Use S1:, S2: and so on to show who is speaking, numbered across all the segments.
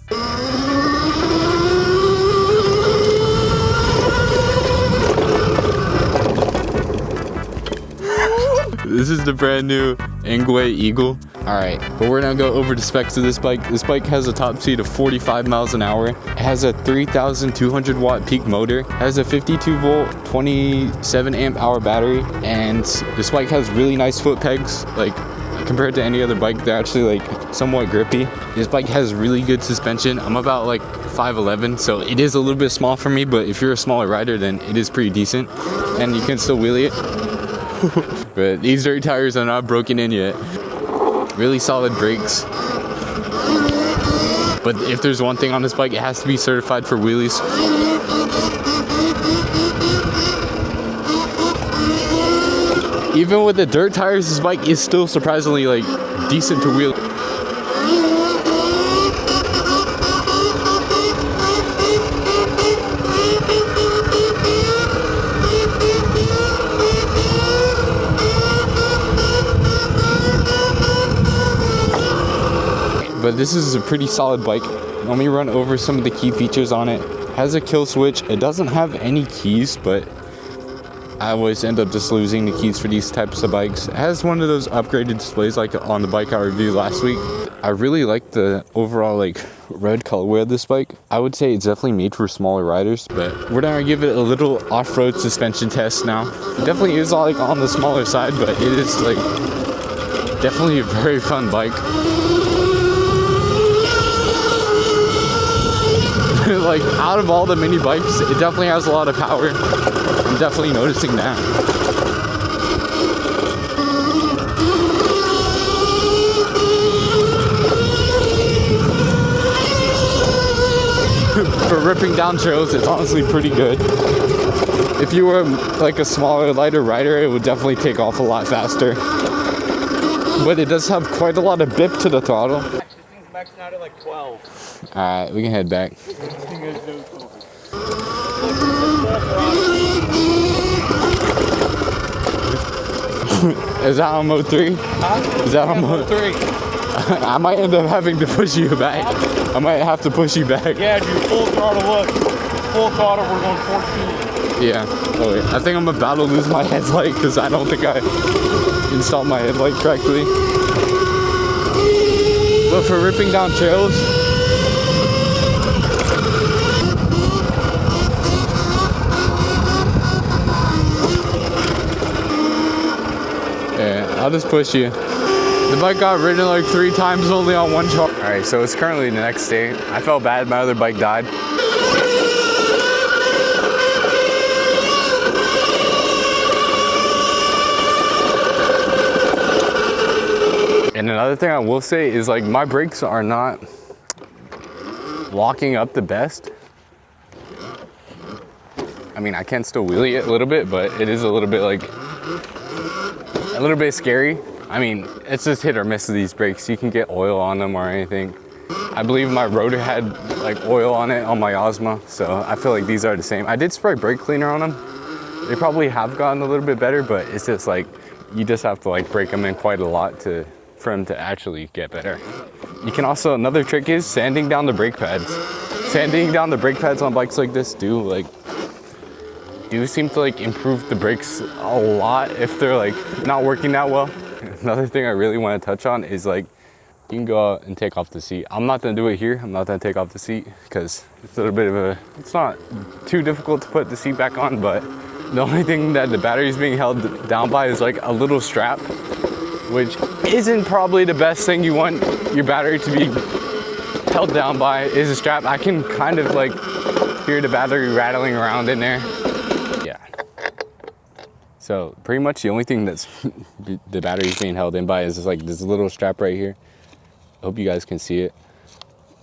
S1: This is the brand new Engwe Eagle. All right, but we're gonna go over the specs of this bike. This bike has a top speed of 45 miles an hour. It has a 3,200 watt peak motor. It has a 52 volt, 27 amp hour battery. And this bike has really nice foot pegs. Like compared to any other bike, they're actually like somewhat grippy. This bike has really good suspension. I'm about like 5'11", so it is a little bit small for me, but if you're a smaller rider, then it is pretty decent. And you can still wheelie it. But these dirt tires are not broken in yet. Really solid brakes. But if there's one thing on this bike, it has to be certified for wheelies. Even with the dirt tires, this bike is still surprisingly like decent to wheel. But this is a pretty solid bike. Let me run over some of the key features on it. It has a kill switch. It doesn't have any keys, but I always end up just losing the keys for these types of bikes. It has one of those upgraded displays like on the bike I reviewed last week. I really like the overall like red colorway of this bike. I would say it's definitely made for smaller riders, but we're gonna give it a little off-road suspension test now. It definitely is like on the smaller side, but it is like definitely a very fun bike. Like out of all the mini bikes, it definitely has a lot of power. I'm definitely noticing that. For ripping down trails, it's honestly pretty good. If you were like a smaller, lighter rider, it would definitely take off a lot faster. But it does have quite a lot of bip to the throttle.
S2: Maxing out at like 12.
S1: Alright, we can head back. Is that on mode 3?
S2: Huh?
S1: Is that on mode
S2: 3?
S1: I might end up having to push you back. I might have to push you back.
S2: Yeah, dude, full throttle, look. Full throttle, we're going 14.
S1: Yeah. Oh wait, I think I'm about to lose my headlight because I don't think I installed my headlight correctly. But for ripping down trails, yeah, I'll just push you. The bike got ridden like 3 times only on one charge. Alright, so it's currently the next day. I felt bad, my other bike died. And another thing I will say is like my brakes are not locking up the best. I mean, I can still wheelie it a little bit, but it is a little bit like, a little bit scary. I mean, it's just hit or miss with these brakes. You can get oil on them or anything. I believe my rotor had like oil on it on my Ozma, so I feel like these are the same. I did spray brake cleaner on them. They probably have gotten a little bit better, but it's just like, you just have to like break them in quite a lot for them to actually get better. You can also, another trick is sanding down the brake pads. Sanding down the brake pads on bikes like this do seem to like improve the brakes a lot if they're like not working that well. Another thing I really want to touch on is like, you can go out and take off the seat. I'm not gonna do it here. I'm not gonna take off the seat because it's a little bit of a, it's not too difficult to put the seat back on, but the only thing that the battery is being held down by is like a little strap, which isn't probably the best thing you want your battery to be held down by, is a strap. I can kind of like hear the battery rattling around in there. Yeah. So pretty much the only thing that's the battery is being held in by is just like this little strap right here. I hope you guys can see it.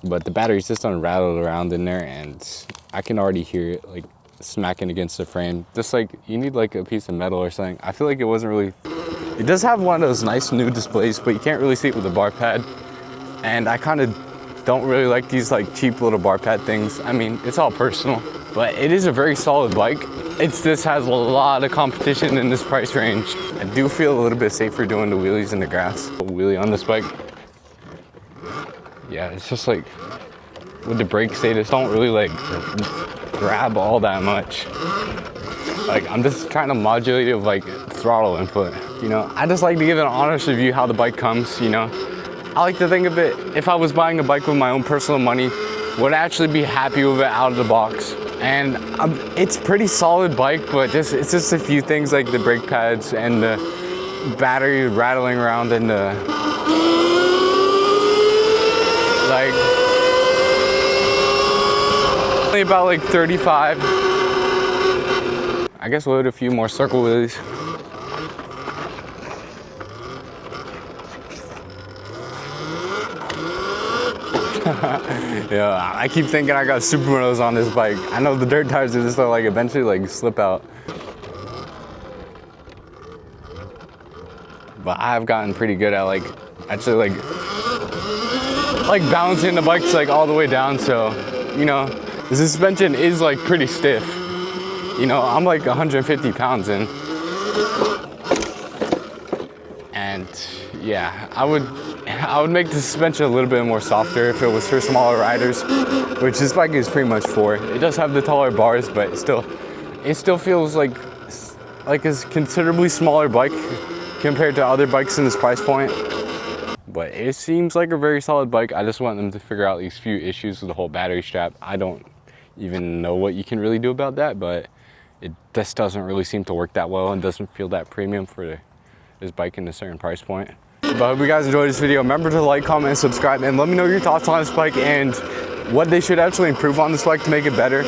S1: But the battery's just unrattled around in there and I can already hear it like smacking against the frame. Just like you need like a piece of metal or something. I feel like it wasn't really, it does have one of those nice new displays, but you can't really see it with a bar pad. And I kind of don't really like these like cheap little bar pad things. I mean, it's all personal, but it is a very solid bike. This has a lot of competition in this price range. I do feel a little bit safer doing the wheelies in the grass. A wheelie on this bike. Yeah, it's just like, with the brakes, they just don't really like grab all that much. Like, I'm just trying to modulate it with like throttle input, you know? I just like to give an honest review how the bike comes, you know? I like to think of it, if I was buying a bike with my own personal money, would I actually be happy with it out of the box? And it's pretty solid bike, but it's just a few things like the brake pads and the battery rattling around and the, like, only about like 35. I guess we'll hit a few more circle wheelies. Yeah, I keep thinking I got supermotos on this bike. I know the dirt tires are just like eventually like slip out. But I have gotten pretty good at like actually like balancing the bikes like all the way down. So, you know, the suspension is like pretty stiff. You know, I'm like 150 pounds in. And yeah, I would make the suspension a little bit more softer if it was for smaller riders, which this bike is pretty much for. It does have the taller bars, but it still feels like a considerably smaller bike compared to other bikes in this price point. But it seems like a very solid bike. I just want them to figure out these few issues with the whole battery strap. I don't even know what you can really do about that, but it just doesn't really seem to work that well and doesn't feel that premium for this bike in a certain price point. But I hope you guys enjoyed this video. Remember to like, comment, and subscribe, and let me know your thoughts on this bike and what they should actually improve on this bike to make it better.